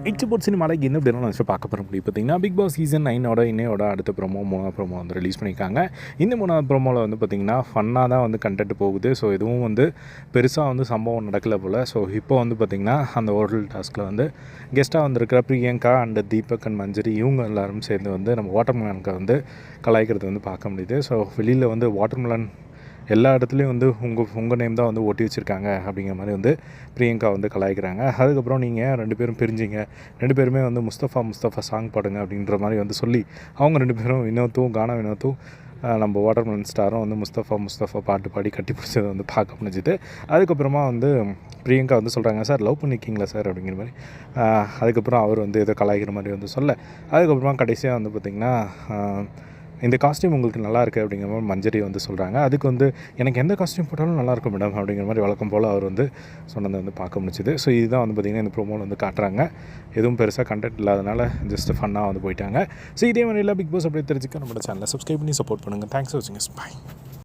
It's boat சினிமாவில் என்ன அப்படின்னு நினச்சி பார்க்க போகிற முடியும் பார்த்தீங்கன்னா பிக் பாஸ் சீசன் 9ஓட இன்னையோட அடுத்த ப்ரோமோ 3ஆவது ப்ரோமோ வந்து ரிலீஸ் பண்ணியிருக்காங்க. இந்த 3ஆவது ப்ரோமோவில் வந்து பார்த்திங்கன்னா ஃபன்னாக தான் வந்து கண்டென்ட் போகுது. ஸோ எதுவும் வந்து பெருசாக வந்து சம்பவம் நடக்கலை போல். ஸோ இப்போ வந்து பார்த்திங்கன்னா அந்த ஹோட்டல் டாஸ்கில் வந்து கெஸ்ட்டாக வந்திருக்கிற பிரியங்கா அண்ட் தீபக் அண்ட் மஞ்சரி இவங்க எல்லாரும் சேர்ந்து வந்து நம்ம வாட்டர்மெலனுக்கு வந்து கலாய்க்கிறது வந்து பார்க்க முடியுது. ஸோ வெளியில் வந்து வாட்டர்மெலன் எல்லா இடத்துலையும் வந்து உங்கள் நேம் தான் வந்து ஒட்டி வச்சுருக்காங்க அப்படிங்கிற மாதிரி வந்து பிரியங்கா வந்து கலாய்க்கிறாங்க. அதுக்கப்புறம் நீங்கள் 2 பேரும் பிரிஞ்சிங்க, 2 பேருமே வந்து முஸ்தஃபா சாங் பாடுங்க அப்படின்ற மாதிரி வந்து சொல்லி அவங்க 2 பேரும் கானா வினோத்தும் நம்ம வாட்டர்மெலன் ஸ்டாரும் வந்து முஸ்தஃபா பாட்டு பாடி கட்டி பிடிச்சதை வந்து பார்க்க முடிஞ்சுது. அதுக்கப்புறமா வந்து பிரியங்கா வந்து சொல்கிறாங்க, சார் லவ் பண்ணிக்கிங்களா சார் அப்படிங்கிற மாதிரி. அதுக்கப்புறம் அவர் வந்து ஏதோ கலாய்க்கிற மாதிரி வந்து சொல்ல, அதுக்கப்புறமா கடைசியாக வந்து பார்த்திங்கன்னா இந்த காஸ்ட்யூம் உங்களுக்கு நல்லா இருக்குது அப்படிங்கிற மாதிரி மஞ்சரி வந்து சொல்கிறாங்க. அதுக்கு வந்து எனக்கு எந்த காஸ்ட்யூம் போட்டாலும் நல்லாயிருக்கும் மேடம் அப்படிங்கிற மாதிரி வழக்கம் போல் அவர் வந்து சொன்னதை வந்து பார்க்க முடிச்சுது. ஸோ இதுதான் வந்து பார்த்திங்கன்னா இந்த ப்ரோமோவில் வந்து காட்டுறாங்க. எதுவும் பெருசாக கண்டென்ட் இல்லாதனால ஜஸ்ட் ஃபன்னாக வந்து போயிட்டாங்க. ஸோ இதே மாதிரி எல்லாம் பிக் பாஸ் அப்படியே தெரிஞ்சுக்க நம்மளோட சேனலை சப்ஸ்கிரைப் பண்ணி சப்போர்ட் பண்ணுங்கள். தேங்க்ஸ் ஃபார் வாட்சிங். பை.